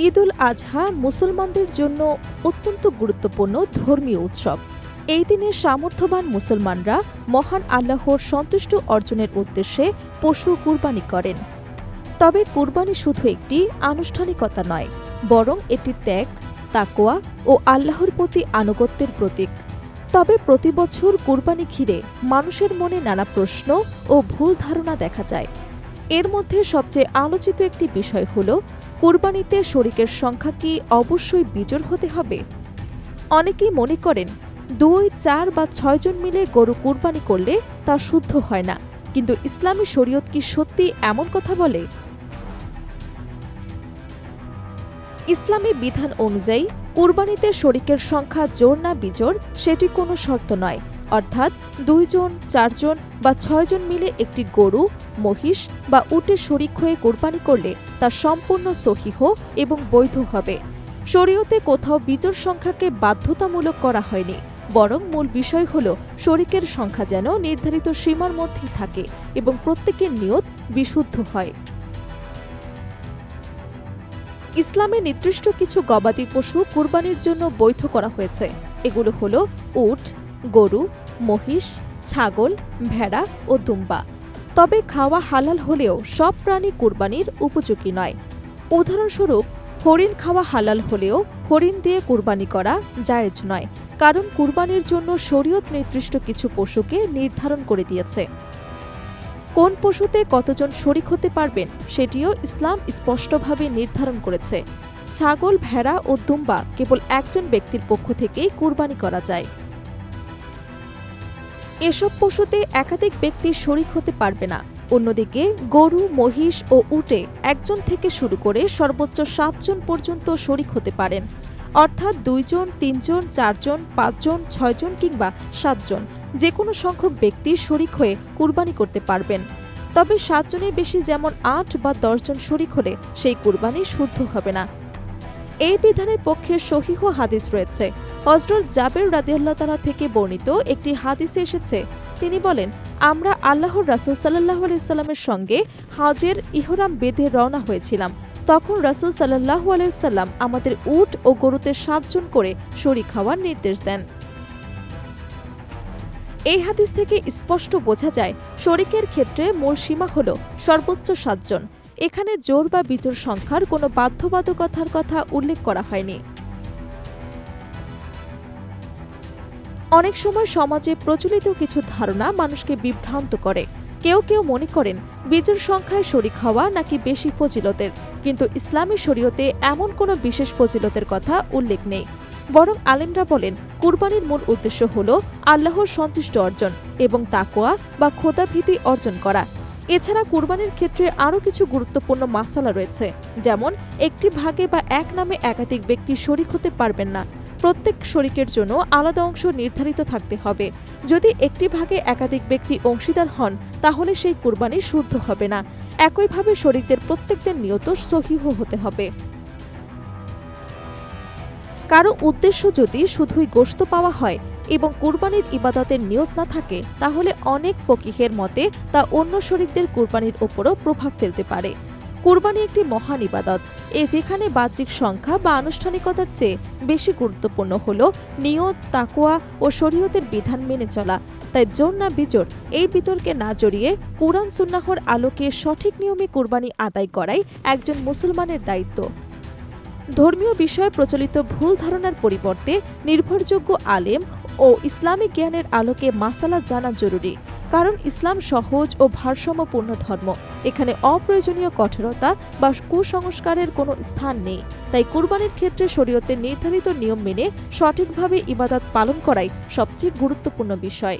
ঈদ উল আজহা মুসলমানদের জন্য অত্যন্ত গুরুত্বপূর্ণ ধর্মীয় উৎসব। এই দিনে সামর্থ্যবান মুসলমানরা মহান আল্লাহর সন্তুষ্ট অর্জনের উদ্দেশ্যে পশু কুরবানি করেন। তবে কুরবানি শুধু একটি আনুষ্ঠানিকতা নয়, বরং এটি ত্যাগ, তাকওয়া ও আল্লাহর প্রতি আনুগত্যের প্রতীক। তবে প্রতি বছর কুরবানি ঘিরে মানুষের মনে নানা প্রশ্ন ও ভুল ধারণা দেখা যায়। এর মধ্যে সবচেয়ে আলোচিত একটি বিষয় হল, কুরবানিতে শরিকের সংখ্যা কি অবশ্যই বিজোড় হতে হবে? অনেকেই মনে করেন 2, 4 বা 6 জন মিলে গরু কুরবানি করলে তা শুদ্ধ হয় না। কিন্তু ইসলামী শরীয়ত কি সত্যি এমন কথা বলে? ইসলামী বিধান অনুযায়ী কুরবানিতে শরিকের সংখ্যা জোড় না বিজোড় সেটি কোনো শর্ত নয়। অর্থাৎ 2 জন, 4 জন বা 6 জন মিলে একটি গরু, মহিষ বা উটে শরিক হয়ে কুরবানি করলে তা সম্পূর্ণ সহিহ এবং বৈধ হবে। শরীয়তে কোথাও বিজোড় সংখ্যাকে বাধ্যতামূলক করা হয়নি, বরং মূল বিষয় হল শরিকের সংখ্যা যেন নির্ধারিত সীমার মধ্যেই থাকে এবং প্রত্যেকের নিয়ত বিশুদ্ধ হয়। ইসলামে নির্দিষ্ট কিছু গবাদি পশু কুরবানির জন্য বৈধ করা হয়েছে। এগুলো হল উট, গরু, মহিষ, ছাগল, ভেড়া ও দুম্বা। তবে খাওয়া হালাল হলেও সব প্রাণী কুরবানির উপযোগী নয়। উদাহরণস্বরূপ, হরিণ খাওয়া হালাল হলেও হরিণ দিয়ে কুরবানি করা জায়েজ নয়, কারণ কুরবানির জন্য শরীয়ত নির্দিষ্ট কিছু পশুকে নির্ধারণ করে দিয়েছে। কোন পশুতে কতজন শরিক হতে পারবেন সেটিও ইসলাম স্পষ্টভাবে নির্ধারণ করেছে। ছাগল, ভেড়া ও দুম্বা কেবল একজন ব্যক্তির পক্ষ থেকেই কুরবানি করা যায়। এসব পশুতে একাধিক ব্যক্তি শরিক হতে পারবে না। অন্যদিকে গরু, মহিষ ও উটে একজন থেকে শুরু করে সর্বোচ্চ 7 জন পর্যন্ত শরিক হতে পারেন। অর্থাৎ 2 জন, 3 জন, 4 জন, 5 জন, 6 জন কিংবা 7 জন, যে কোনো সংখ্যক ব্যক্তি শরিক হয়ে কুরবানি করতে পারবেন। তবে 7 জনের বেশি, যেমন 8 বা 10 জন শরিক হলে সেই কুরবানি শুদ্ধ হবে না। এই বিধানের পক্ষে সহিহ হাদিস রয়েছে। হযরত জাবের রাদিয়াল্লাহু তাআলা থেকে বর্ণিত একটি হাদিসে এসেছে, তিনি বলেন, আমরা আল্লাহর রাসূল সাল্লাল্লাহু আলাইহি সাল্লামের সঙ্গে হজের ইহরাম বেঁধে রওনা হয়েছিলাম। তখন রাসূল সাল্লাল্লাহু আলাইহি সাল্লাম আমাদের উট ও গরুতে 7 জন করে শরিক হওয়ার নির্দেশ দেন। এই হাদিস থেকে স্পষ্ট বোঝা যায়, শরিকের ক্ষেত্রে মূল সীমা হল সর্বোচ্চ 7 জন। এখানে জোড় বা বিজোড় সংখ্যার কোনো বাধ্যবাধকতার কথা উল্লেখ করা হয়নি। অনেক সময় সমাজে প্রচলিত কিছু ধারণা মানুষকে বিভ্রান্ত করে। কেউ কেউ মনে করেন বিজোড় সংখ্যায় শরিক হওয়া নাকি বেশি ফজিলতের, কিন্তু ইসলামী শরীয়তে এমন কোনো বিশেষ ফজিলতের কথা উল্লেখ নেই। বরং আলেমরা বলেন, কুরবানির মূল উদ্দেশ্য হল আল্লাহর সন্তুষ্ট অর্জন এবং তাকওয়া বা খোদাভীতি অর্জন করা। এছাড়া কুরবানির ক্ষেত্রে আরও কিছু গুরুত্বপূর্ণ মাসালা রয়েছে, যেমন একটি ভাগে বা এক নামে একাধিক ব্যক্তি শরিক হতে পারবেন না। প্রত্যেক শরিকের জন্য আলাদা অংশ নির্ধারিত থাকতে হবে। যদি একটি ভাগে একাধিক ব্যক্তি অংশীদার হন, তাহলে সেই কুরবানি শুদ্ধ হবে না। একইভাবে শরিকদের প্রত্যেকদের নিয়ত সহিহ হতে হবে। কারো উদ্দেশ্য যদি শুধুই গোশত পাওয়া হয় এবং কুরবানির ইবাদতের নিয়ত না থাকে, তাহলে অনেক ফকিহের মতে তা অন্য শরিকদের কুরবানির ওপরও প্রভাব ফেলতে পারে। কুরবানি একটি মহান ইবাদত, যেখানে বাহ্যিক সংখ্যা বা আনুষ্ঠানিকতার চেয়ে বেশি গুরুত্বপূর্ণ হল নিয়ত, তাকওয়া ও শরীয়তের বিধান মেনে চলা। তাই জোড় না বিজোড় এই বিতর্কে না জড়িয়ে কুরআন সুন্নাহর আলোকে সঠিক নিয়মে কুরবানি আদায় করাই একজন মুসলমানের দায়িত্ব। ধর্মীয় বিষয়ে প্রচলিত ভুল ধারণার পরিবর্তে নির্ভরযোগ্য আলেম ও ইসলামিক জ্ঞানের আলোকে মাসালা জানা জরুরি। কারণ ইসলাম সহজ ও ভারসাম্যপূর্ণ ধর্ম। এখানে অপ্রয়োজনীয় কঠোরতা বা কুসংস্কারের কোনো স্থান নেই। তাই কুরবানির ক্ষেত্রে শরীয়তের নির্ধারিত নিয়ম মেনে সঠিকভাবে ইবাদত পালন করাই সবচেয়ে গুরুত্বপূর্ণ বিষয়।